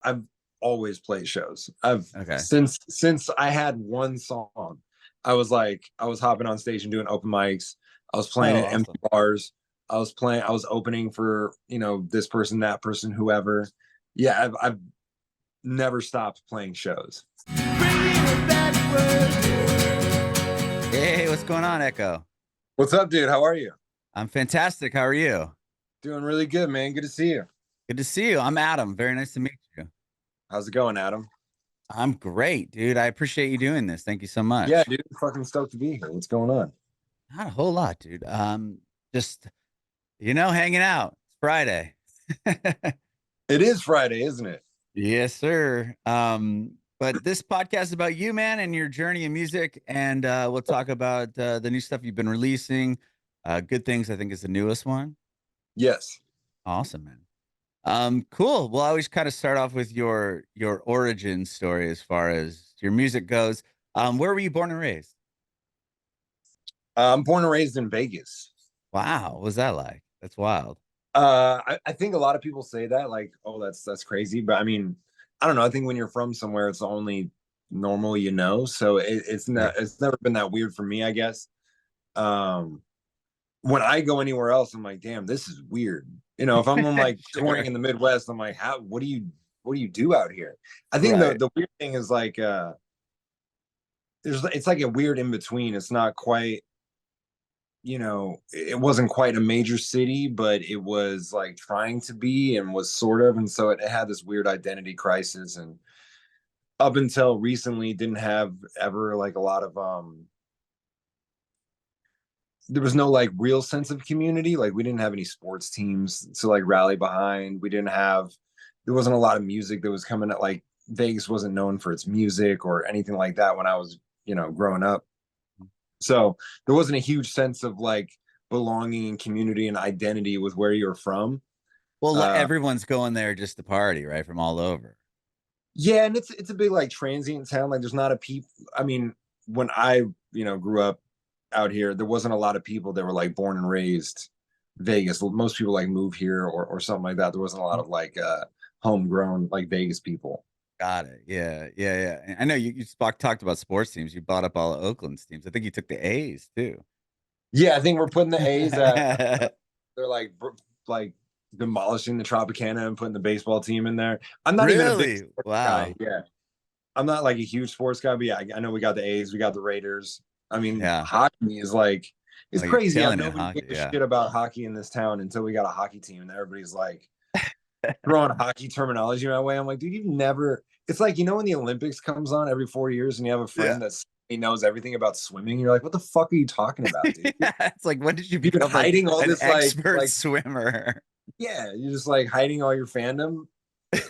I've always played shows. I've Okay. since I had one song, I was hopping on stage and doing open mics. I was playing Oh, in empty awesome. bars. I was opening for, this person, that person, whoever. Yeah, I've never stopped playing shows. Hey, what's going on, Echo? What's up, dude? How are you? I'm fantastic. How are you? Doing really good, man. Good to see you. Good to see you. I'm Adam. Very nice to meet you. How's it going, Adam? I'm great, dude. I appreciate you doing this. Thank you so Yeah, much. dude. Fucking stoked to be here. What's going on? Not a whole lot, dude. Just hanging out. It's Friday. It is Friday, isn't it? Yes, sir. But this podcast is about you, man, and your journey in music, and we'll talk about the new stuff you've been releasing. Good Things, I think, is the newest one. Yes. Awesome, man. Cool. Well, I always kind of start off with your origin story as far as your music goes. Where were you born and raised? I'm born and raised in Vegas. Wow, what was that like? That's wild. I think a lot of people say that, like, oh, that's crazy. But I mean, I don't know. I think when you're from somewhere, it's the only normal, So Sure. it's never been that weird for me, I guess. Um, when I go anywhere else, I'm like, damn, this is weird. If I'm on like touring Sure. in the Midwest, I'm like, what do you do out here? I think the Right. the weird thing is like, it's like a weird in between. It's not quite, it wasn't quite a major city, but it was like trying to be and was sort of. And so it had this weird identity crisis. And up until recently, didn't have ever like a lot of, there was no like real sense of community. Like we didn't have any sports teams to like rally behind. There wasn't a lot of music that was coming at like Vegas wasn't known for its music or anything like that when I was, growing up. So there wasn't a huge sense of like belonging and community and identity with where you're from. Well, Uh, everyone's going there just to party, right? From all over. yeah, and it's a big like transient town. Like there's not a peep. I mean, when I grew up out here, there wasn't a lot of people that were like born and raised Vegas. Most people like move here or something like that. There wasn't a lot of like homegrown like Vegas people. Got it. Yeah, yeah, yeah. I know you talked about sports teams. You bought up all of Oakland's teams. I think you took the A's too. Yeah, I think we're putting the A's at. They're like demolishing the Tropicana and putting the baseball team in there. I'm not even a big Really? sports guy. Wow. Yeah, I'm not like a huge sports guy, but yeah, I know we got the A's, we got the Raiders. I mean, Yeah. hockey is like it's Oh, you're crazy how killing it, nobody hockey. gives a Yeah. shit about hockey in this town until we got a hockey team, and everybody's like throwing hockey terminology my way. I'm like, dude, you've never. It's like when the Olympics comes on every 4 years, and you have a Yeah. friend he knows everything about swimming. You're like, what the fuck are you talking about, dude? Yeah. It's like, when did you You've been become hiding all an this expert swimmer? yeah, you're just like hiding all your fandom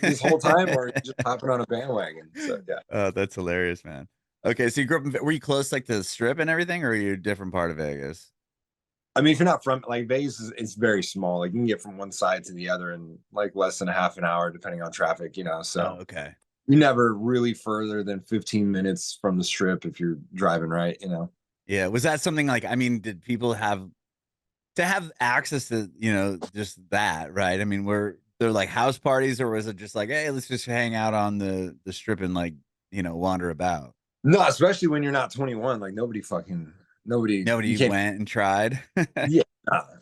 this whole time, or you're just hopping on a bandwagon. So yeah. Oh, that's hilarious, man. Okay, so you grew up were you close like to the strip and everything, or are you a different part of Vegas? I mean, if you're not from like Vegas, it's very small. Like you can get from one side to the other in like less than a half an hour, depending on traffic. Oh, So okay. you never really further than 15 minutes from the strip if you're driving right. Yeah. Was that something like, I mean, did people have access to, just that, right? I mean, were there like house parties, or was it just like, hey, let's just hang out on the strip and like, wander about? No, especially when you're not 21. Like nobody. You Nobody can't. went and tried. Yeah.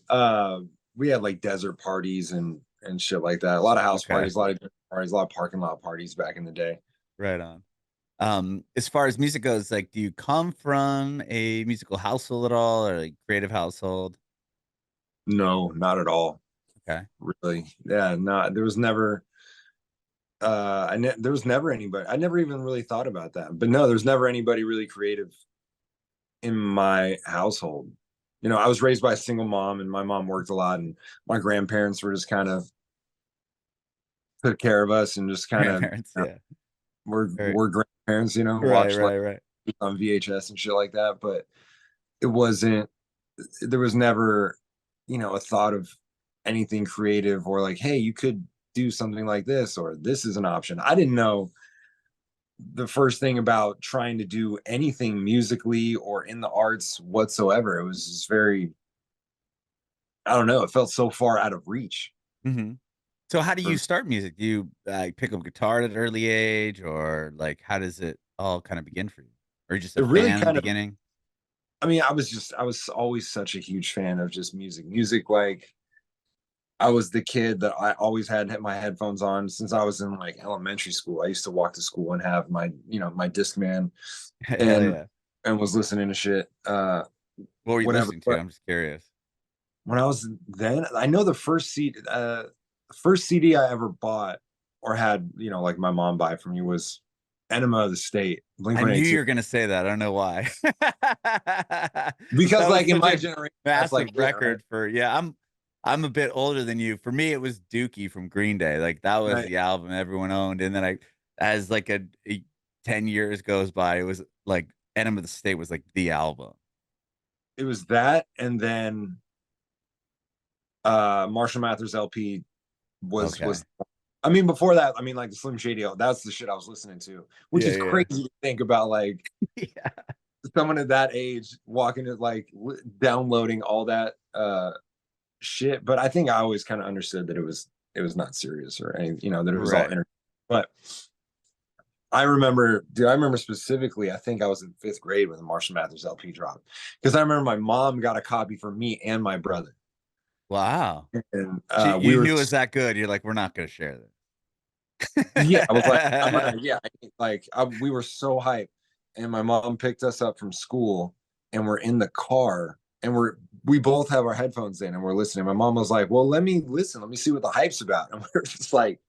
Uh, we had like desert parties and shit like that. A lot of house Okay. parties, a lot of parties, a lot of parking lot parties back in the day. Right on. As far as music goes, like, do you come from a musical household at all, or like creative household? No, not at all. Okay. Really. Yeah, not there was never there was never anybody. I never even really thought about that. But no, there's never anybody really creative in my household. I was raised by a single mom and my mom worked a lot and my grandparents were just kind of took care of us and just kind of Grandparents, yeah. Right. we're grandparents, Right, watched like right, right. on VHS and shit like that. But it wasn't there was never, a thought of anything creative or like, hey, you could do something like this or this is an option. I didn't know the first thing about trying to do anything musically or in the arts whatsoever. It was just very, I don't know, it felt so far out of reach. Mhm. So how do you start music? Do you pick up guitar at an early age, or like how does it all kind of begin for you? Or just a It really fan in the kind of, beginning? I mean, I was always such a huge fan of just music. Music, like I was the kid that I always had my headphones on since I was in like elementary school. I used to walk to school and have my, my Discman Hell and yeah. was listening to shit, What were you whatever. listening to? But I'm just curious. when I was then, I know the first CD I ever bought or had, like my mom buy for me was Enema of the State, Blink I knew you 182. were gonna say that. I don't know why. Because That was like in such my a generation, that's like massive it, right? record for yeah, I'm a bit older than you. For me, it was Dookie from Green Day. Like that was Right. the album everyone owned. And then as like 10 years goes by, it was like Enema of the State was like the album. It was that, and then Marshall Mathers LP was Okay. I mean, before that, I mean, like the Slim Shady, that's the shit I was listening to, which Yeah, is yeah. crazy to think about. Like Yeah. someone at that age walking to like downloading all that shit. But I think I always kind of understood that it was not serious or any, that it was all Right. entertainment. But I remember, dude, I remember specifically, I think I was in fifth grade when the Marshall Mathers LP dropped. Because I remember my mom got a copy for me and my brother. Wow. And we You were knew it was that good. You're like, we're not gonna share yeah, I was like, I'm this. gonna, yeah, we were so hyped, and my mom picked us up from school, and we're in the car, and we both have our headphones in, and we're listening. My mom was like, "Well, let me listen, let me see what the hype's about," and we're just like,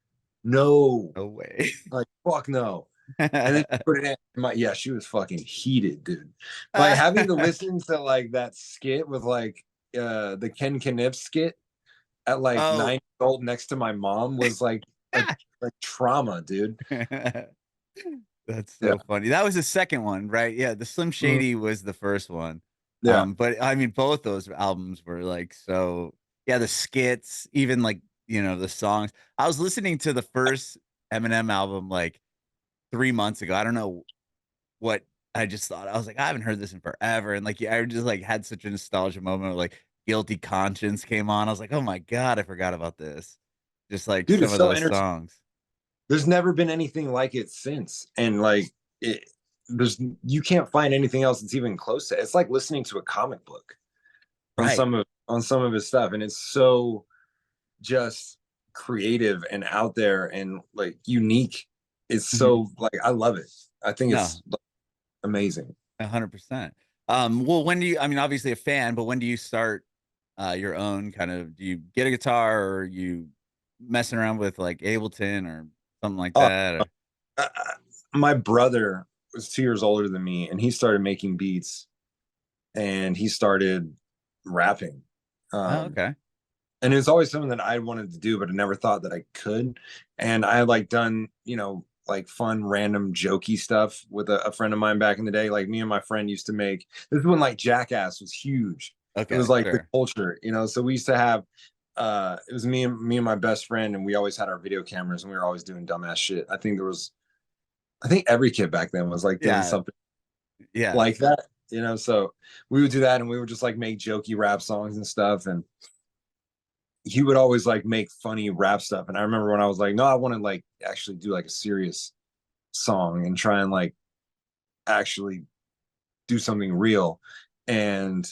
"No, No way. like fuck no." And then she put it in. Yeah, she was fucking heated, dude. Like having to listen to like that skit with like the Ken Knips skit at like Oh. 9 years old next to my mom was a, a trauma, dude. That's Yeah. so funny. That was the second one, right? Yeah, the Slim Mhm. Shady was the first one. Yeah. But I mean, both those albums were like so. Yeah, the skits, even like the songs. I was listening to the first Eminem album like 3 months ago. I don't know what I just thought. I was like, I haven't heard this in forever, and like, yeah, I just like had such a nostalgia moment. Where, like, Guilty Conscience came on. I was like, oh my god, I forgot about this. Just like Dude, some it's of so those entertaining. songs, There's never been anything like it since. And like it you can't find anything else that's even close to it. It's like listening to a comic book right? on some of his stuff. And it's so just creative and out there and like unique. It's Mhm. so like I love it. I think No, it's like, amazing. 100%. Well, when do you? I mean, obviously a fan, but when do you start your own kind of? Do you get a guitar, or are you messing around with like Ableton or something like Uh, that? Or uh, my brother was 2 years older than me, and he started making beats and he started rapping. oh, Um, okay, and it was always something that I wanted to do, but I never thought that I could. And I had like done, like fun, random, jokey stuff with a friend of mine back in the day. Like me and my friend used to make this is when like Jackass was huge. It was okay, like the sure. culture, So we used to have it was me and my best friend, and we always had our video cameras and we were always doing dumbass shit. I think every kid back then was like doing Yeah, something yeah. like that, So we would do that and we would just like make jokey rap songs and stuff. And he would always like make funny rap stuff. And I remember when I was like, no, I want to like actually do like a serious song and try and like actually do something real. And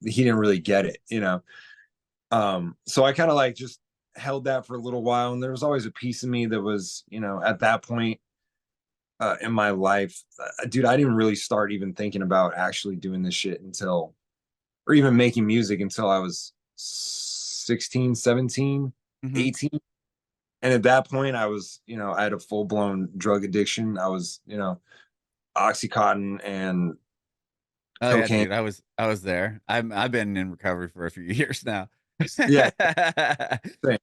he didn't really get it. So I kind of like just held that for a little while. And there was always a piece of me that was, at that point in my life, dude, I didn't really start even thinking about actually doing this shit until, or even making music until I was 16, 17, Hmm. 18. And at that point, I was, I had a full blown drug addiction. I was, Oxycontin and Oh yeah, cocaine. dude. I was there. I've been in recovery for a few years now. Yeah. Same.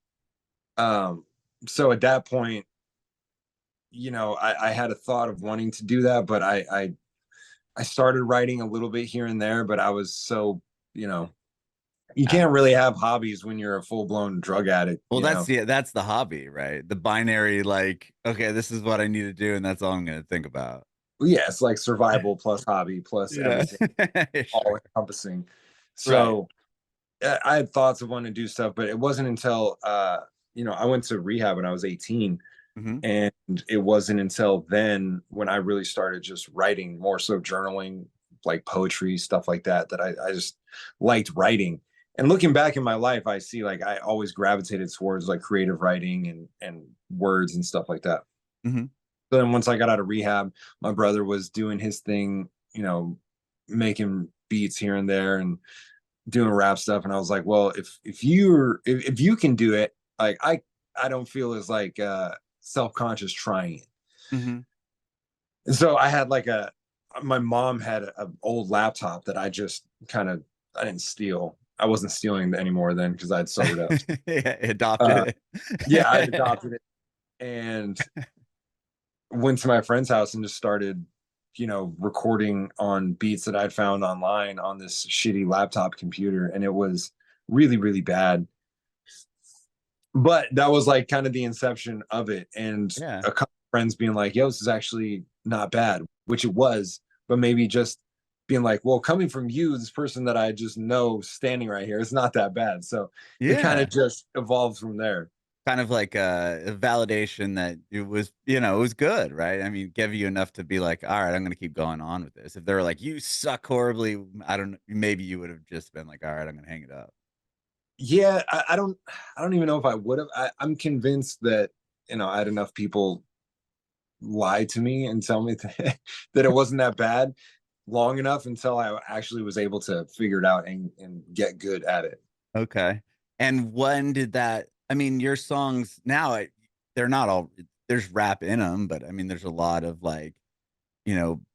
Um, so at that point, I had a thought of wanting to do that, but I started writing a little bit here and there, but I was so, you know, you Yeah. can't really have hobbies when you're a full blown drug addict. Well, that's the hobby, right? The binary, like, okay, this is what I need to do, and that's all I'm gonna think about. Yeah, it's like survival plus hobby plus Yeah. everything all Sure. encompassing. Right. So I had thoughts of wanting to do stuff, but it wasn't until I went to rehab when I was 18, Hmm. and it wasn't until then when I really started just writing, more so journaling, like poetry, stuff like that, that I just liked writing. And looking back in my life, I see like I always gravitated towards like creative writing and words and stuff like that. Hmm. So then once I got out of rehab, my brother was doing his thing, making beats here and there and doing rap stuff. And I was like, well, if you can do it, like I don't feel as like self-conscious trying it. Hmm. And so I had like my mom had a old laptop that I didn't steal. I wasn't stealing anymore then because I'd sobered up. Yeah, Uh, adopted yeah, I'd it. adopted it and went to my friend's house and just started, recording on beats that I'd found online on this shitty laptop computer. And it was really, really bad. But that was like kind of the inception of it. And Yeah. a couple of friends being like, yo, this is actually not bad, which it was, but maybe just being like, well, coming from you, this person that I just know standing right here, it's not that bad. So it kind of Yeah. just evolved from there. Kind of like a validation that it was, it was good, right? I mean, give you enough to be like, all right, I'm going to keep going on with this. If they were like, you suck horribly, I don't know, maybe you would have just been like, all right, I'm going to hang it up. Yeah, I don't even know if I would have. I'm convinced that, I had enough people lie to me and tell me that it wasn't that bad long enough until I actually was able to figure it out and get good at it. Okay. And when did that, I mean, your songs now, they're not all, there's rap in them, but I mean, there's a lot of like,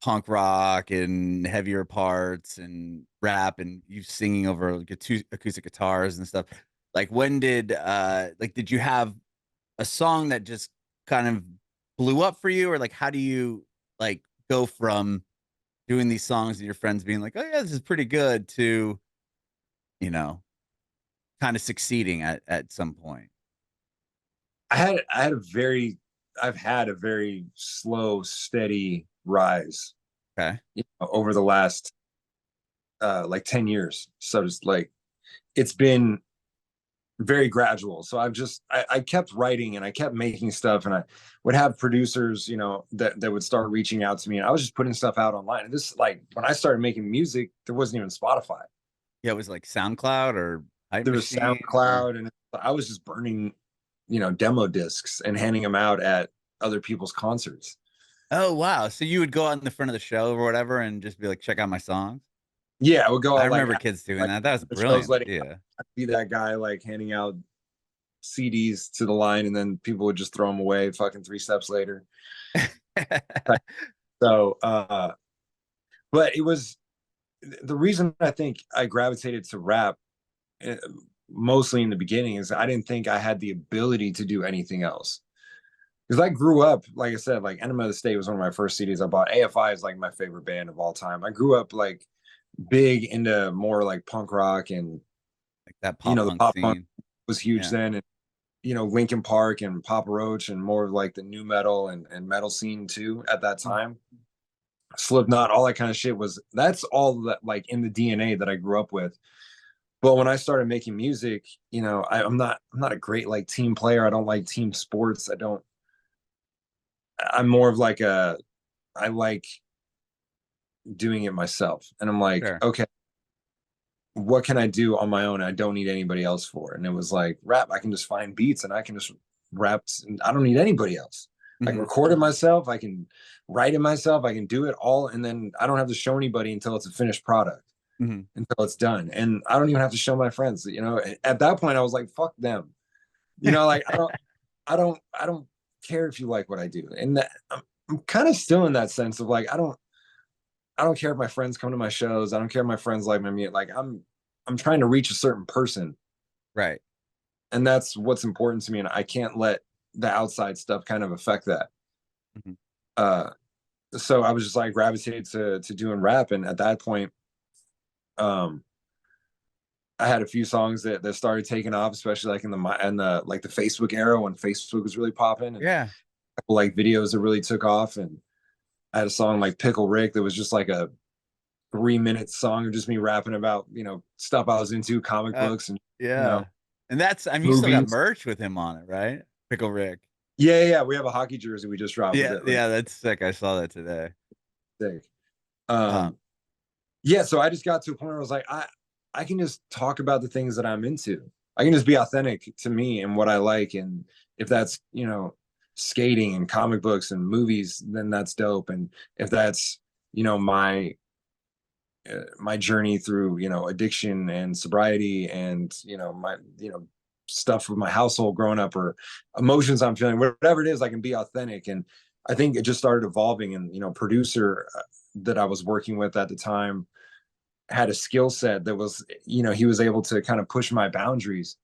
punk rock and heavier parts and rap and you singing over like acoustic guitars and stuff. Like when did like did you have a song that just kind of blew up for you or like how do you like go from doing these songs and your friends being like, "Oh yeah, this is pretty good" to, you know, kind of succeeding at some point? I've had a very slow, steady rise, Okay. over the last like 10 years. So just like it's been very gradual. So I kept writing and I kept making stuff and I would have producers, that would start reaching out to me and I was just putting stuff out online. And this like when I started making music, there wasn't even Spotify. Yeah, it was like SoundCloud or Hype There was Machine or SoundCloud and I was just burning, demo discs and handing them out at other people's concerts. oh wow. So you would go out in the front of the show or whatever and just be like, check out my songs. Yeah, I would go I out remember kids doing like that. That was a the shows, brilliant letting idea. be that guy like handing out CDs to the line and then people would just throw them away fucking 3 steps later. So but it was the reason I think I gravitated to rap, uh, mostly in the beginning, is I didn't think I had the ability to do anything else. Because I grew up, like I said, like Enema of the State was one of my first CDs I bought. AFI is like my favorite band of all time. I grew up like big into more like punk rock and Like that pop the punk pop punk scene. was huge Yeah. then. And Linkin Park and Papa Roach and more of like the new metal and metal scene too at that Mm. time. Slipknot, all that kind of shit that's all that like in the DNA that I grew up with. But when I started making music, I'm not a great like team player. I don't like team sports. I'm more of like I like doing it myself. And I'm like, Sure. okay, what can I do on my own? I don't need anybody else for. And it was like rap. I can just find beats and I can just rap. And I don't need anybody else. I can Hmm. record it myself. I can write it myself. I can do it all. And then I don't have to show anybody until it's a finished product, Hmm. until it's done. And I don't even have to show my friends. At that point, I was like, fuck them. Like I don't care if you like what I do. And I'm kind of still in that sense of like, I don't care if my friends come to my shows. I don't care if my friends like my music. Like I'm trying to reach a certain person, Right. and that's what's important to me. And I can't let the outside stuff kind of affect that. Hmm. Uh, so I was just like gravitated to doing rap, and at that point, um, I had a few songs that started taking off, especially like in the like the Facebook era when Facebook was really popping, and Yeah. like videos that really took off. And I had a song like Pickle Rick that was just like a 3 minute song of just me rapping about stuff I was into, comic Uh, books, and you know yeah. And that's, I mean, you still got movies. merch with him on it, right? Pickle Rick. Yeah, yeah, yeah. We have a hockey jersey we just dropped with Yeah, it. Like yeah, that's sick. I saw that today. sick. Um, Um, yeah, so I just got to a point where I was like, I can just talk about the things that I'm into. I can just be authentic to me and what I like. And if that's, skating and comic books and movies, then that's dope. And if that's, my journey through, addiction and sobriety and, my, stuff with my household growing up or emotions I'm feeling, whatever it is, I can be authentic. And I think it just started evolving. And, producer that I was working with at the time had a skill set that was, he was able to kind of push my boundaries.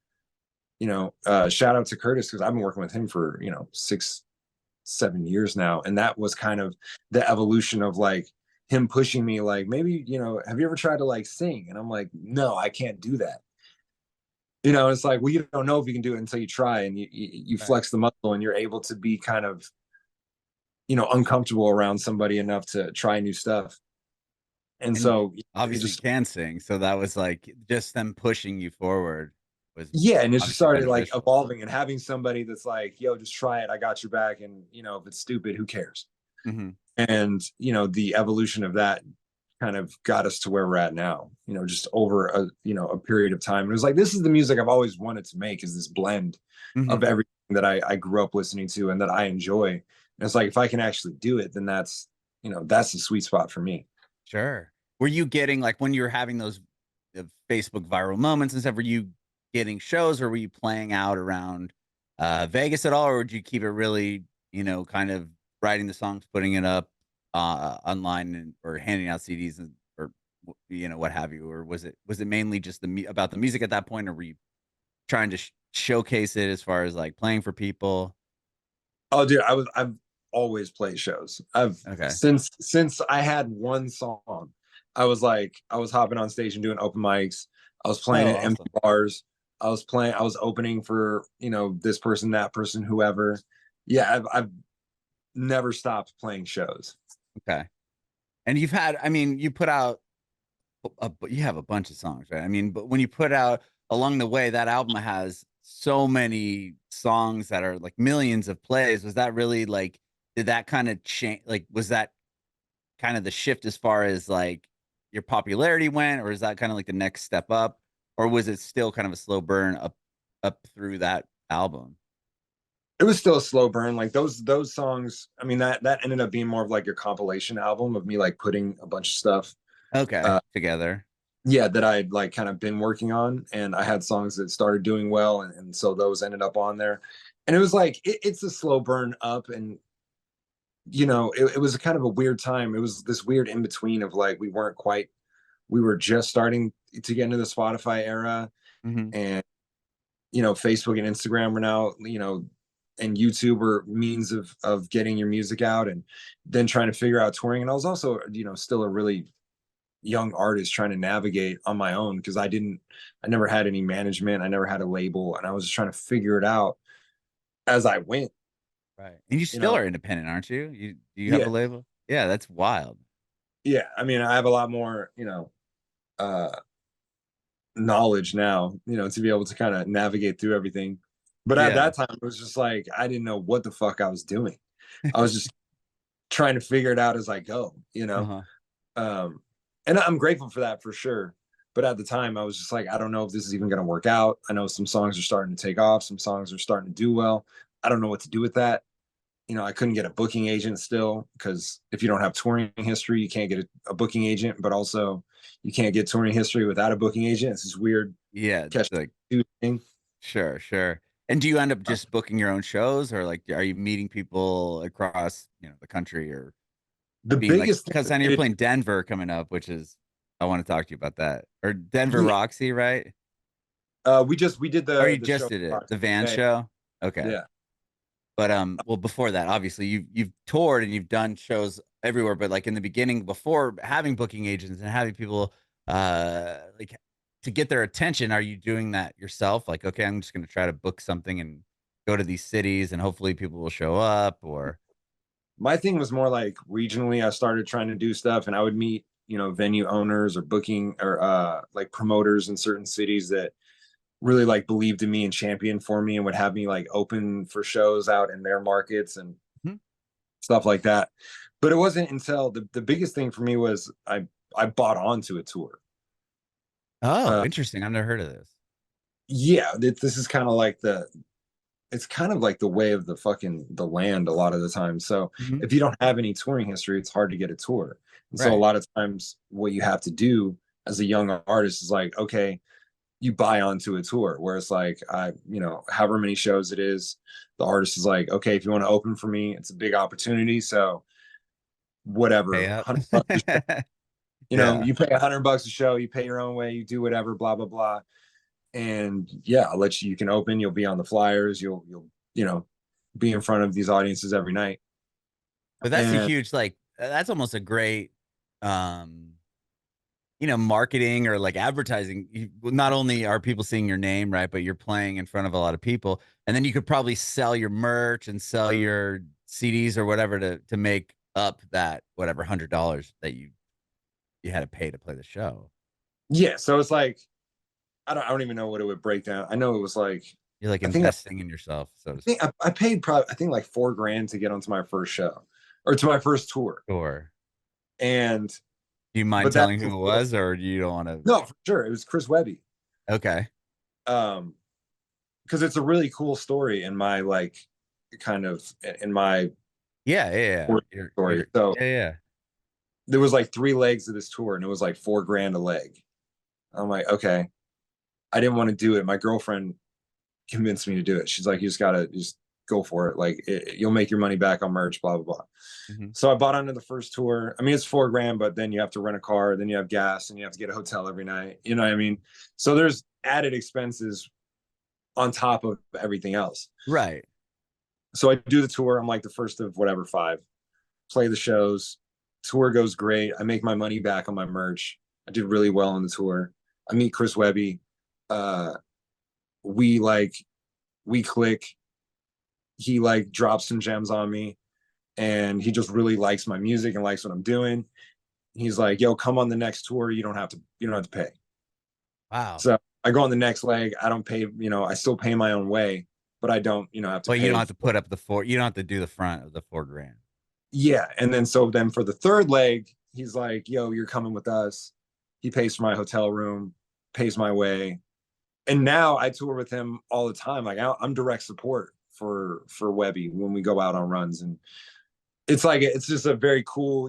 Shout out to Curtis because I've been working with him for 6, 7 years now, and that was kind of the evolution of like him pushing me, like maybe have you ever tried to like sing? And I'm like, no, I can't do that. It's like, well, you don't know if you can do it until you try, and you right. flex the muscle, and you're able to be kind of uncomfortable around somebody enough to try new stuff. And And so it obviously you just can sing, so that was like just them pushing you forward was yeah, and it just obviously started like beneficial. evolving and having somebody that's like, yo, just try it, I got your back, and if it's stupid, who cares? Hmm. And the evolution of that kind of got us to where we're at now, just over a period of time. It was like, this is the music I've always wanted to make, is this blend Hmm. of everything that I grew up listening to and that I enjoy. And it's like, if I can actually do it, then that's the sweet spot for me. Sure. Were you getting like when you were having those Facebook viral moments and stuff, were you getting shows or were you playing out around Vegas at all? Or would you keep it really, kind of writing the songs, putting it up online and or handing out CDs and or what have you? Or was it mainly just about the music at that point, or were you trying to showcase it as far as like playing for people? Oh, dude, I've always played shows. I've Okay. since I had one song, I was hopping on stage and doing open mics. I was playing Oh, at empty awesome. bars. I was opening for, this person, that person, whoever. Yeah, I've never stopped playing shows. Okay. And you've had, I mean, you put out you have a bunch of songs, right? I mean, but when you put out along the way, that album has so many songs that are like millions of plays. Was that really like, did that kind of change? Like, was that kind of the shift as far as like your popularity went, or is that kind of like the next step up, or was it still kind of a slow burn up through that album? It was still a slow burn. Like those songs, I mean, that ended up being more of like a compilation album of me like putting a bunch of stuff Okay, uh together. yeah, that I'd like kind of been working on, and I had songs that started doing well, and so those ended up on there. And it was like it's a slow burn up, and it was kind of a weird time. It was this weird in between of like we were just starting to get into the Spotify era, Hmm. and Facebook and Instagram were now, and YouTube were means of getting your music out, and then trying to figure out touring. And I was also, still a really young artist trying to navigate on my own because I never had any management, I never had a label, and I was just trying to figure it out as I went. Right. And you You still know, are independent, aren't you? You do you have a yeah, label? Yeah, that's wild. yeah. I mean, I have a lot more, uh, knowledge now, to be able to kind of navigate through everything. But at Yeah. that time, it was just like I didn't know what the fuck I was doing. I was just trying to figure it out as I go. Uh-huh. Um, and I'm grateful for that for sure. But at the time, I was just like, I don't know if this is even going to work out. I know some songs are starting to take off, some songs are starting to do well. I don't know what to do with that. I couldn't get a booking agent still because if you don't have touring history, you can't get a booking agent, but also you can't get touring history without a booking agent. It's this weird Yeah, catch like thing. sure, sure. And do you end up Uh, just booking your own shows or like are you meeting people across, the country or the being like biggest thing because that I know you're made it, playing Denver coming up, which is I want to talk to you about that. Or Denver yeah, Roxy, right? we did Or you the just show. did it, the van Yeah, show? Okay. yeah. But well before that, obviously you've toured and you've done shows everywhere, but like in the beginning before having booking agents and having people like to get their attention, are you doing that yourself? Like, okay, I'm just gonna try to book something and go to these cities and hopefully people will show up or My thing was more like regionally. I started trying to do stuff, and I would meet venue owners or booking or like promoters in certain cities that really like believed in me and championed for me and would have me like open for shows out in their markets and Mhm. stuff like that. But it wasn't until the biggest thing for me was I bought onto a tour. Oh, Uh, interesting. I've never heard of this. yeah, this is kind of like the it's kind of like the way of the fucking the land a lot of the time. So Mhm. if you don't have any touring history, it's hard to get a tour. And so a Right. lot of times what you have to do as a young artist is like, okay, you buy onto a tour where it's like however many shows it is, the artist is like, okay, if you want to open for me, it's a big opportunity. So Pay whatever, up. 100 bucks a show, Yeah. you pay $100 a show, you pay your own way, you do whatever, blah blah blah. And yeah, I'll let you, you can open, you'll be on the flyers, you'll you know be in front of these audiences every night. But that's a And huge, like, that's almost a great, um, marketing or like advertising. Well, not only are people seeing your name, right, but you're playing in front of a lot of people, and then you could probably sell your merch and sell your CDs or whatever to make up that whatever $100 that you had to pay to play the show. yeah, so it's like I don't even know what it would break down. I know it was like You're like I think I, investing in yourself, so to I think I paid probably I think like 4 grand to get onto my first show or to my first tour. sure. And Do you mind but that telling who was it a little, was, or do you don't want to? no, for sure it was Chris Webby. Okay. Um, because it's a really cool story in my like kind of in my Yeah, yeah, yeah. story. So Yeah, yeah. there was like 3 legs of this tour, and it was like 4 grand a leg. I'm like, okay, I didn't want to do it. My girlfriend convinced me to do it. She's like, you just gotta just go for it. Like you'll make your money back on merch, blah blah blah. Mhm. So I bought onto the first tour. I mean, it's 4 grand, but then you have to rent a car, then you have gas, and you have to get a hotel every night. You know what I mean? So there's added expenses on top of everything else. Right. So I do the tour. I'm like the first of whatever 5. Play the shows. Tour goes great. I make my money back on my merch. I did really well on the tour. I meet Chris Webby. Uh, we like we click. He like drops some gems on me, and he just really likes my music and likes what I'm doing. He's like, "Yo, come on the next tour. You don't have to pay." Wow. So I go on the next leg. I don't pay. I still pay my own way, but I don't have to Well, you don't pay. have to put up the four. You don't have to do the front of the 4 grand. Yeah, and then so then for the third leg, he's like, "Yo, you're coming with us." He pays for my hotel room, pays my way, and now I tour with him all the time. Like I'm direct support for Webby when we go out on runs, and it's like it's just a very cool.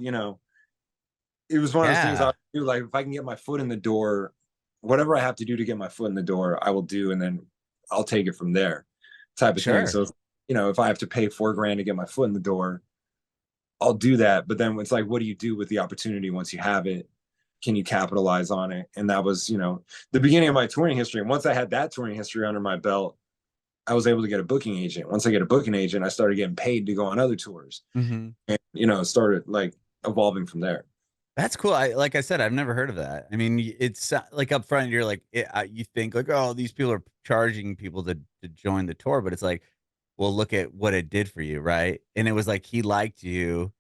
It was one of those things I Yeah. do. Like if I can get my foot in the door, whatever I have to do to get my foot in the door, I will do, and then I'll take it from there, type of thing. Sure. So if I have to pay 4 grand to get my foot in the door, I'll do that. But then it's like, what do you do with the opportunity once you have it? Can you capitalize on it? And that was, the beginning of my touring history. And once I had that touring history under my belt, I was able to get a booking agent. Once I get a booking agent, I started getting paid to go on other tours. Mhm. And, it started like evolving from there. That's cool. Like I said, I've never heard of that. I mean, it's like up front, you're like, you think like, oh, these people are charging people to join the tour, but it's like, well, look at what it did for you, right? And it was like he liked you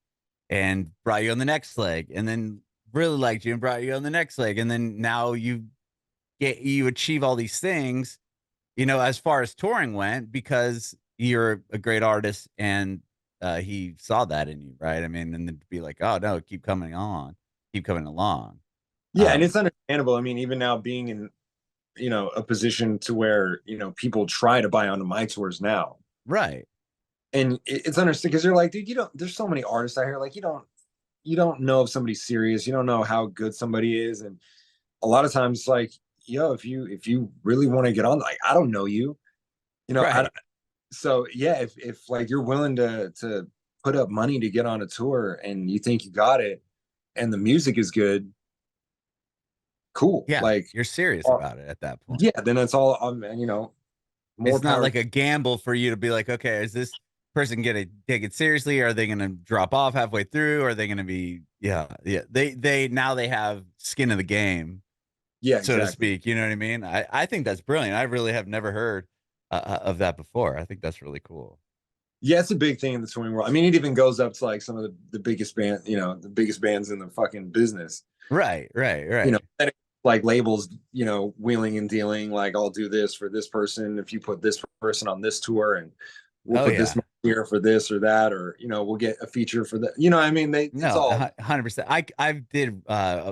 and brought you on the next leg, and then really liked you and brought you on the next leg, and then now you achieve all these things, as far as touring went, because you're a great artist and he saw that in you, right? I mean, and then to be like, oh no, keep coming on, keep coming along. Yeah. And it's understandable. I mean, even now being in, a position to where, people try to buy onto my tours now. Right. And it's understood because you're like, dude, there's so many artists out here. Like, you don't know if somebody's serious. You don't know how good somebody is. And a lot of times, like, yo, if you really want to get on, like, I don't know you, I Right. so yeah, if like you're willing to put up money to get on a tour and you think you got it and the music is good, cool. Yeah. Like, You're serious uh, about it at that point. yeah, then that's all. And more It's not power. like a gamble for you to be like, okay, is this person gonna take it seriously? Are they gonna drop off halfway through? Are they gonna be, yeah, yeah. They now they have skin in the game, Yeah, so to exactly. speak. You know what I mean? I think that's brilliant. I really have never heard of that before. I think that's really cool. Yeah, it's a big thing in the touring world. I mean, it even goes up to like some of the biggest band, the biggest bands in the fucking business. Right, right, right. like labels, you know, wheeling and dealing. Like, I'll do this for this person if you put this person on this tour, and we'll Oh put this yeah. money here for this or that, or you know, we'll get a feature for that. You know, I mean, it's No, all 100%. I did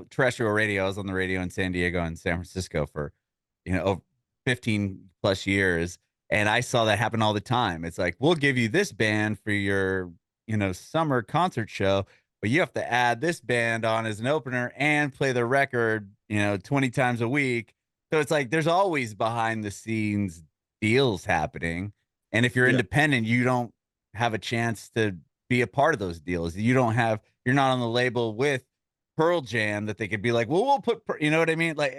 terrestrial radio. I was on the radio in San Diego and San Francisco for, over 15 plus years, and I saw that happen all the time. It's like, we'll give you this band for your, summer concert show, but you have to add this band on as an opener and play the record, 20 times a week. So it's like there's always behind the scenes deals happening. And if you're yeah, independent, you don't have a chance to be a part of those deals. You're not on the label with Pearl Jam that they could be like, well, we'll put, you know what I mean? Like,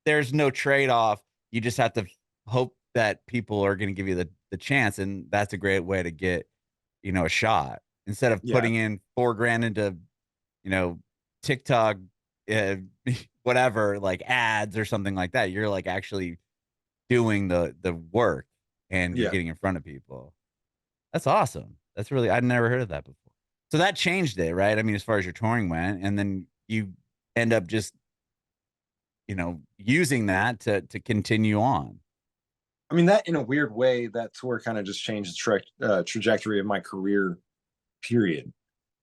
there's no trade off. You just have to hope that people are going to give you the chance. And that's a great way to get, a shot instead of yeah, putting in 4 grand into, you know, TikTok, uh, whatever, like ads or something like that. You're like actually doing the work and you're yeah. getting in front of people. That's awesome. That's really, I'd never heard of that before. So that changed it, right? I mean, as far as your touring went, and then you end up just, using that to continue on. I mean, that in a weird way, that tour kind of just changed the trajectory of my career. Period.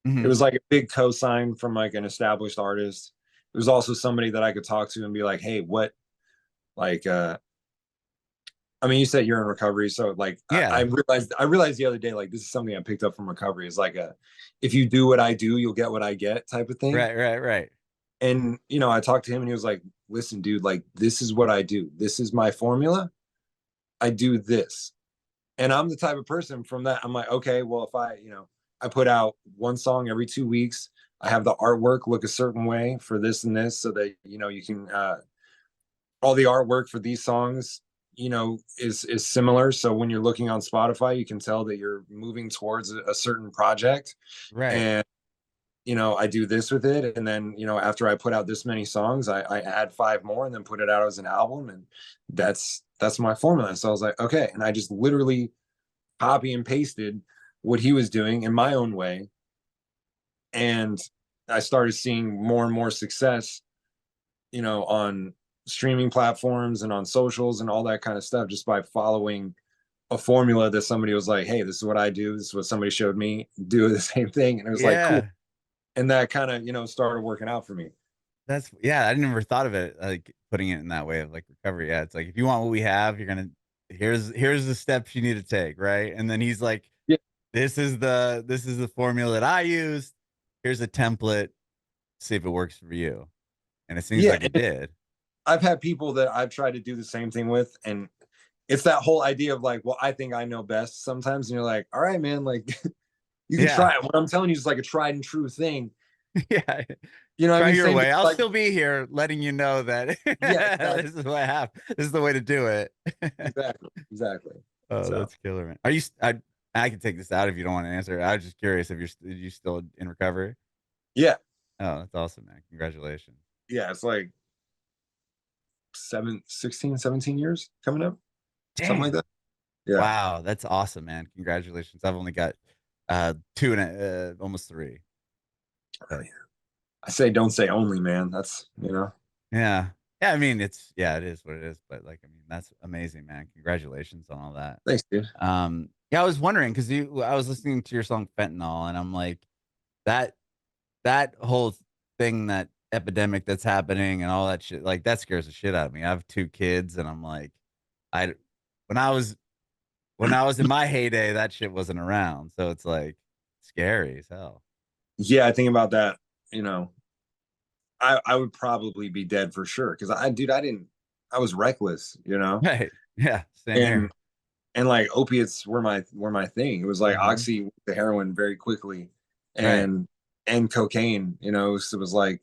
It Hmm. was like a big cosign from like an established artist. It was also somebody that I could talk to and be like, hey, what, like, I mean, you said you're in recovery, so like Yeah. I realized the other day, like this is something I picked up from recovery. Is like a, if you do what I do, you'll get what I get type of thing. Right. Right. Right. And you know, I talked to him and he was like, listen, dude, like this is what I do. This is my formula. I do this. And I'm the type of person from that. I'm like, okay, well, if I, you know, I put out one song every 2 weeks, I have the artwork look a certain way for this and this so that, you know, you can, all the artwork for these songs, you know, is similar. So when you're looking on Spotify, you can tell that you're moving towards a certain project. Right. And you know, I do this with it. And then, you know, after I put out this many songs, I add five more and then put it out as an album. And that's my formula. So I was like, okay. And I just literally copy and pasted what he was doing in my own way. And I started seeing more and more success, you know, on streaming platforms and on socials and all that kind of stuff just by following a formula that somebody was like, hey, this is what I do. This is what somebody showed me. Do the same thing. And it was like, cool. Yeah. And that kind of, you know, started working out for me. Yeah. I never thought of it like putting it in that way of like recovery. Yeah. It's like, if you want what we have, here's the steps you need to take. Right. And then he's like, Yeah. this is the formula that I used. Here's a template. See if it works for you. And it seems Yeah. like it did. I've had people that I've tried to do the same thing with. And it's that whole idea of like, well, I think I know best sometimes. And you're like, all right, man, like you can Yeah. try it. What I'm telling you is like a tried and true thing. Yeah. You know what I Try mean? your Same thing, way. I'll like, still be here letting you know that yeah, exactly. this is what I have. This is the way to do it. Exactly. Exactly. Oh, So that's killer, man. Are you I can take this out if you don't want to answer. I was just curious if you still in recovery? yeah. Oh, that's awesome, man. Congratulations. Yeah. It's like 16, 17 years coming up. Something like Damn. that. Yeah. Wow, that's awesome, man. Congratulations. I've only got two and almost three. But I say don't say only, man. That's you know. yeah. Yeah, I mean it is what it is. But like, I mean, that's amazing, man. Congratulations on all that. Thanks, dude. Yeah, I was wondering because I was listening to your song Fentanyl, and I'm like, that that whole thing, that epidemic that's happening and all that shit, like that scares the shit out of me. I have 2 kids, and I'm like, I when I was in my heyday, that shit wasn't around. So it's like scary as hell. Yeah, I think about that, you know, I would probably be dead for sure because dude, I was reckless, you know, Right. Yeah. Same and here. like opiates were my thing. It was like Hmm. oxy, the heroin, very quickly, Right. and cocaine. You know, so it was like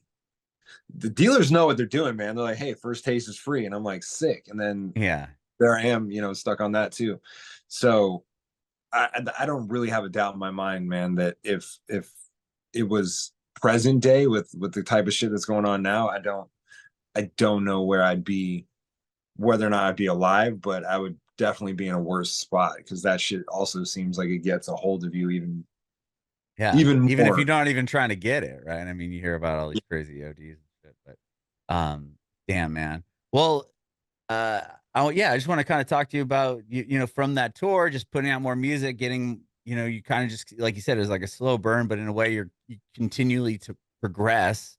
the dealers know what they're doing, man. They're like, hey, first taste is free, and I'm like sick, and then Yeah. there I am, you know, stuck on that too. So I don't really have a doubt in my mind, man, that if it was present day with the type of shit that's going on now, I don't know where I'd be, whether or not I'd be alive, but I would definitely be in a worse spot because that shit also seems like it gets a hold of you Yeah. even Even if you're more. not even trying to get it, right? I mean, you hear about all these crazy ODs and shit, but Damn, man. Well, uh, oh yeah, I just want to kind of talk to you about you know, from that tour, just putting out more music, getting, you know, you kind of just like you said, it was like a slow burn, but in a way you continually to progress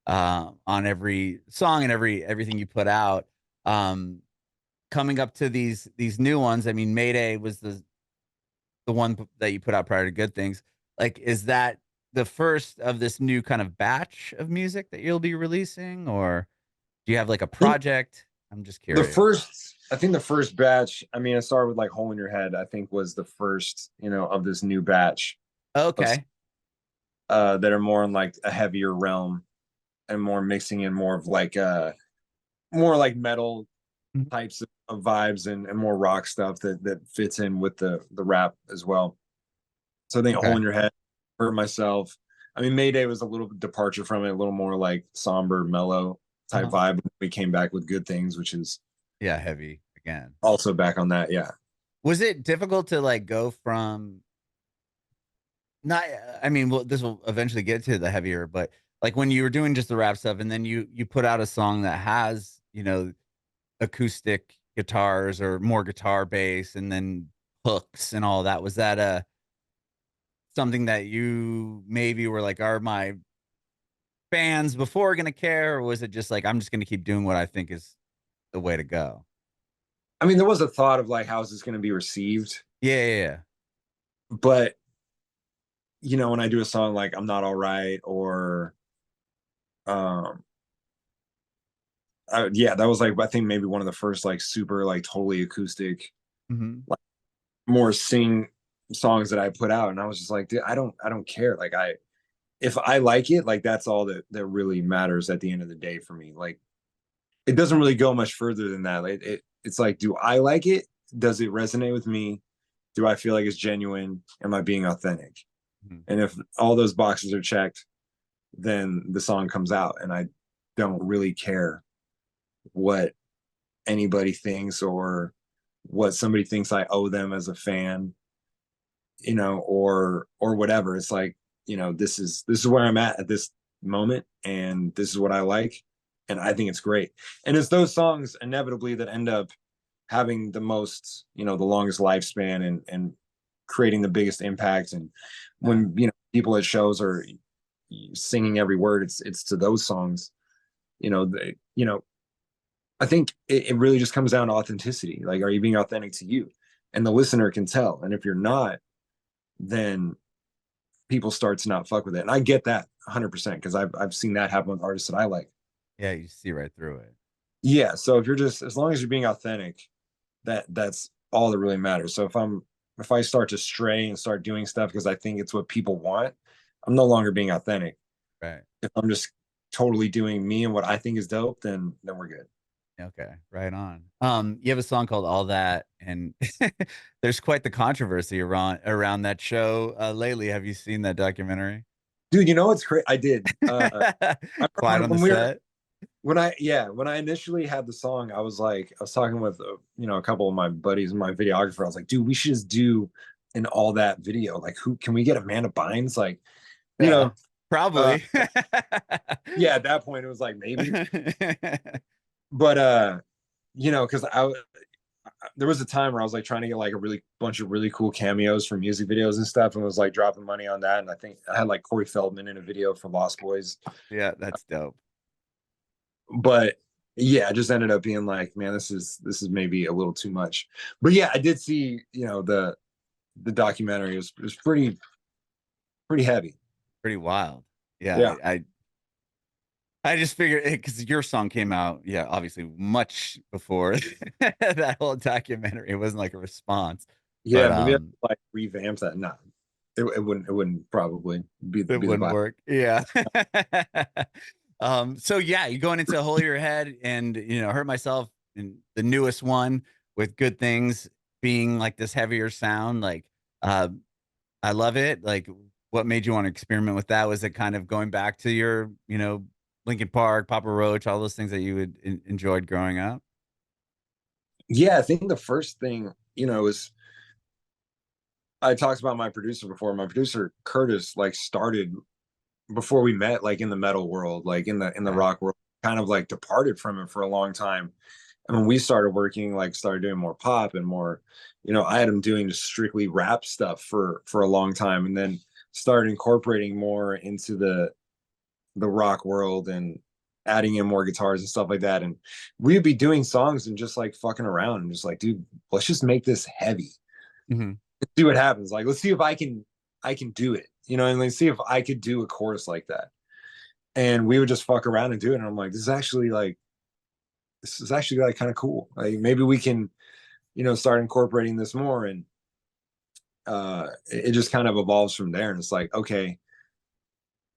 on every song and everything you put out. Um, coming up to these new ones. I mean, Mayday was the one that you put out prior to Good Things. Like, is that the first of this new kind of batch of music that you'll be releasing, or do you have like a I think project? I'm just curious. I think the first batch, I mean, I started with like Hole in Your Head, I think was the first, of this new batch of Okay. that are more in like a heavier realm and more mixing in more of like more like metal Mhm. types of vibes and more rock stuff that fits in with the rap as well. So I think Hole Okay. in Your Head, Hurt Myself. I mean, Mayday was a little departure from it, a little more like somber, mellow type Uh-huh. vibe. We came back with Good Things, which is Yeah, heavy again. also back on that. Yeah. Was it difficult to like go from not I mean, well, this will eventually get to the heavier, but like when you were doing just the rap stuff and then you put out a song that has, you know, acoustic guitars or more guitar bass and then hooks and all that. Was that something that you maybe were like, are my fans before gonna care, or was it just like I'm just gonna keep doing what I think is the way to go? I mean, there was a thought of like, how's this going to be received? Yeah, yeah, yeah. But, when I do a song like I'm Not All Right or, um, yeah, that was like, I think maybe one of the first like super, like totally acoustic, Mhm. like more sing songs that I put out. And I was just like, dude, I don't care. Like, if I like it, like that's all that really matters at the end of the day for me. Like, it doesn't really go much further than that. Like, it's like, do I like it? Does it resonate with me? Do I feel like it's genuine? Am I being authentic? Mhm. And if all those boxes are checked, then the song comes out, and I don't really care what anybody thinks or what somebody thinks I owe them as a fan, or whatever. It's like, this is where I'm at this moment, and this is what I like, and I think it's great. And it's those songs inevitably that end up having the most, the longest lifespan and creating the biggest impact. And Yeah. when people at shows are singing every word, it's to those songs. They, I think it really just comes down to authenticity. Like, are you being authentic to you? And the listener can tell. And if you're not, then people start to not fuck with it. And I get that 100% because I've seen that happen with artists that I like. Yeah, you see right through it. Yeah. So if you're just as long as you're being authentic, that's all that really matters. So if I start to stray and start doing stuff because I think it's what people want, I'm no longer being authentic. Right. If I'm just totally doing me and what I think is dope, then we're good. Okay, right on. You have a song called All That, and there's quite the controversy around that show lately. Have you seen that documentary? Dude, you know what's crazy? I did. I Quiet remember on the when we were set. when I initially had the song, I was talking with a couple of my buddies and my videographer. I was like, dude, we should just do an All That video. Like, who can we get Amanda Bynes? Like, you Yeah, know, uh, probably. yeah. At that point, it was like maybe, but because there was a time where I was like trying to get like a really bunch of really cool cameos for music videos and stuff, and was like dropping money on that. And I think I had like Corey Feldman in a video for Lost Boys, Yeah, that's dope. but yeah, it just ended up being like, man, this is maybe a little too much. But yeah, I did see the documentary. It was pretty heavy. Pretty wild. Yeah, Yeah, I just figured because your song came out, yeah, obviously much before that whole documentary. It wasn't like a response, yeah, but maybe I could, like revamp that. Nah, it wouldn't probably it be the wouldn't vibe. work. Yeah. So yeah, you're going into Hold Your Head and Hurt Myself and the newest one with Good Things being like this heavier sound. Like uh I love it. Like what made you want to experiment with that? Was it kind of going back to your, Linkin Park, Papa Roach, all those things that you would enjoyed growing up? Yeah, I think the first thing is I talked about my producer before. My producer Curtis like started before we met, like in the metal world, like in the Okay. rock world. kind of like departed from it for a long time. And when we started working, like started doing more pop and more, I had him doing just strictly rap stuff for a long time, and then started incorporating more into the rock world and adding in more guitars and stuff like that. And we'd be doing songs and just like fucking around and just like, dude, let's just make this heavy. Hmm. Let's see what happens. Like, let's see if I can do it, and let's see if I could do a chorus like that. And we would just fuck around and do it. And I'm like, this is actually like kind of cool. Like maybe we can, start incorporating this more. And it just kind of evolves from there. And it's like, okay,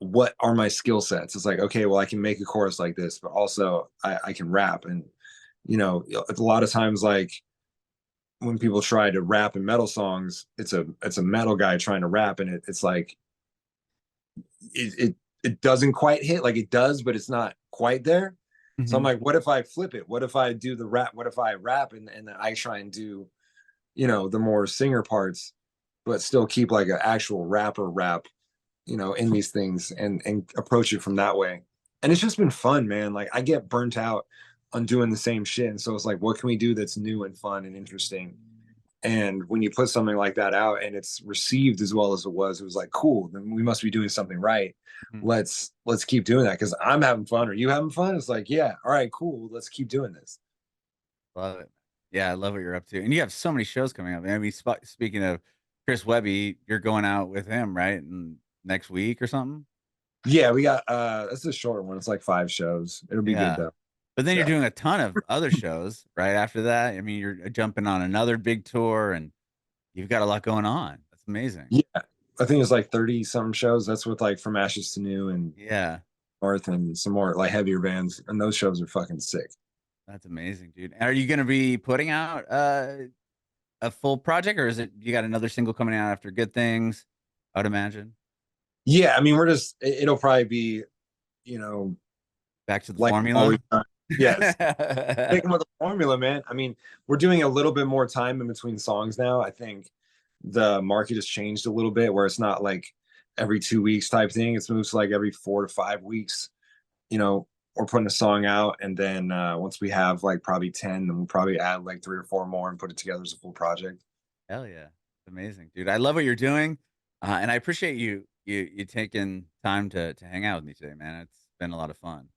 what are my skill sets? It's like, okay, well, I can make a chorus like this, but also I can rap. And a lot of times, like when people try to rap in metal songs, it's a metal guy trying to rap, and it's like it doesn't quite hit, like it does, but it's not quite there. So I'm Hmm. like, what if I flip it? What if I do the rap? What if I rap and then I try and do, the more singer parts, but still keep like an actual rapper rap, in these things, and approach it from that way. And it's just been fun, man. Like I get burnt out on doing the same shit. And so it's like, what can we do that's new and fun and interesting? And when you put something like that out and it's received as well as it was like, cool, then we must be doing something right. Hmm. Let's keep doing that because I'm having fun. Are you having fun? It's like, yeah, all right, cool. Let's keep doing this. Love it. Yeah, I love what you're up to, and you have so many shows coming up. I mean, speaking of Chris Webby, you're going out with him, right? Next week or something. Yeah, we got that's a short one. It's like 5 shows. It'll be good Yeah. though. But then you're Yeah. doing a ton of other shows right after that. I mean, you're jumping on another big tour and you've got a lot going on. That's amazing. Yeah. I think it's like 30 some shows. That's with like From Ashes to New and Yeah. North and some more like heavier bands. And those shows are fucking sick. That's amazing, dude. And are you going to be putting out a full project, or is it you got another single coming out after Good Things? I'd imagine. Yeah, I mean, it'll probably be, you know, Back to the like we've always formula. done. Yes. Sticking with the formula, man. I mean, we're doing a little bit more time in between songs now. I think the market has changed a little bit where it's not like every 2 weeks type thing. It's moved to like every 4 to 5 weeks. We're putting a song out, and then once we have like probably 10, then we'll probably add like 3 or 4 more and put it together as a full project. Hell yeah. Amazing, dude. I love what you're doing. And I appreciate you taking time to hang out with me today, man. It's been a lot of fun.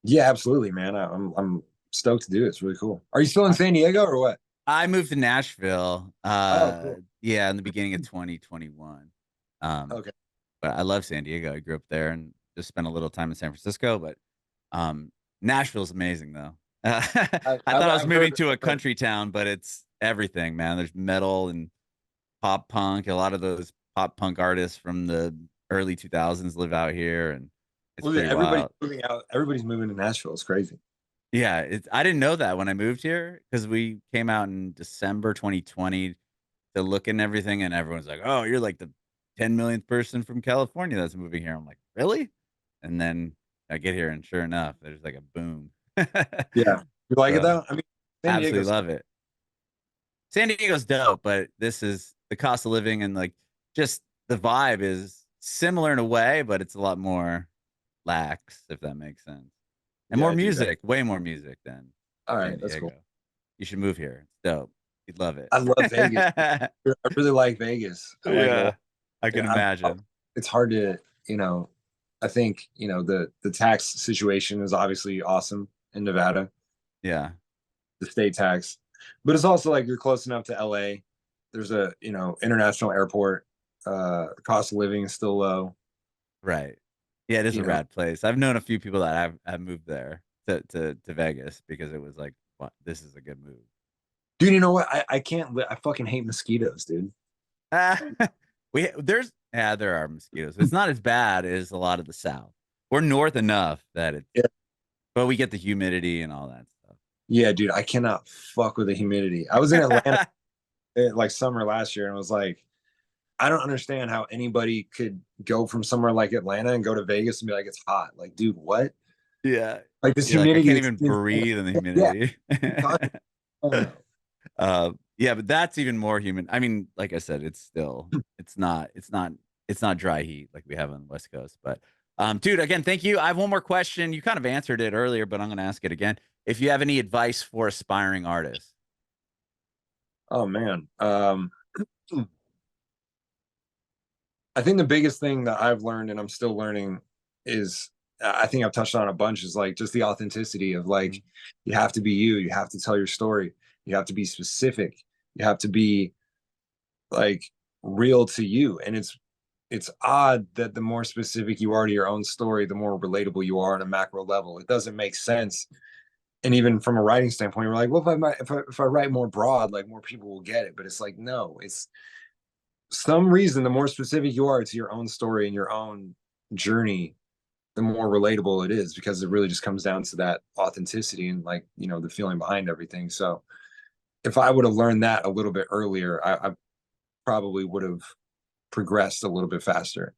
Yeah, absolutely, man. I'm stoked to do it. It's really cool. Are you still in I, San Diego or what? I moved to Nashville, Oh, cool. yeah, in the beginning of 2021. Um, Okay. but I love San Diego. I grew up there and just spent a little time in San Francisco. But um, Nashville's amazing, though. I thought I was I've heard. moving to a I've heard. country town, but it's everything, man. There's metal and pop punk. A lot of those pop punk artists from the early 2000s live out here, and it's Well, pretty everybody's wild. moving out. Everybody's moving to Nashville. It's crazy. Yeah, I didn't know that when I moved here because we came out in December 2020 to look and everything, and everyone's like, "Oh, you're like the 10 millionth person from California that's moving here." I'm like, "Really?" And then I get here, and sure enough, there's like a boom. Yeah. You like it So though? I mean, San absolutely Diego's love it. San Diego's dope, but this is the cost of living and like just the vibe is similar in a way, but it's a lot more lax, if that makes sense. And more yeah, dude. music, way more music than All right, San that's cool. Diego. You should move here. It's dope. You'd love it. I love Vegas. I really like Vegas. I like it a Yeah, lot. I can Yeah, imagine. it's hard to, I think, the tax situation is obviously awesome in Nevada, Yeah, the state tax, but it's also like you're close enough to LA. There's a, international airport. Cost of living is still low, right. Yeah, it is you a know. rad place. I've known a few people that have moved there to Vegas because it was like, what, this is a good move. Dude, you know what? I can't, I fucking hate mosquitoes, dude. Ah, there are mosquitoes. It's not as bad as a lot of the South. We're north enough that it's, Yeah. but we get the humidity and all that Yeah, dude, I cannot fuck with the humidity. I was in Atlanta stuff. like summer last year and was like, I don't understand how anybody could go from somewhere like Atlanta and go to Vegas and be like, it's hot. Like, dude, what? Yeah. Like this You're like, I humidity can't is even insane. breathe in the Yeah, humidity. I don't know. Yeah, but that's even more human. I mean, like I said, it's still, it's not dry heat like we have on the West Coast, but Dude, again, thank you. I have one more question. You kind of answered it earlier, but I'm going to ask it again. If you have any advice for aspiring artists. Oh man. I think the biggest thing that I've learned and I'm still learning is, I think I've touched on a bunch, is like just the authenticity of like, you have to be you, you have to tell your story, you have to be specific, you have to be like real to you. And it's odd that the more specific you are to your own story, the more relatable you are on a macro level. It doesn't make sense. And even from a writing standpoint, we're like, well, if I write more broad, like more people will get it. But it's like, no, it's some reason the more specific you are to your own story and your own journey, the more relatable it is, because it really just comes down to that authenticity and like, the feeling behind everything. So if I would have learned that a little bit earlier, I probably would have progressed a little bit faster.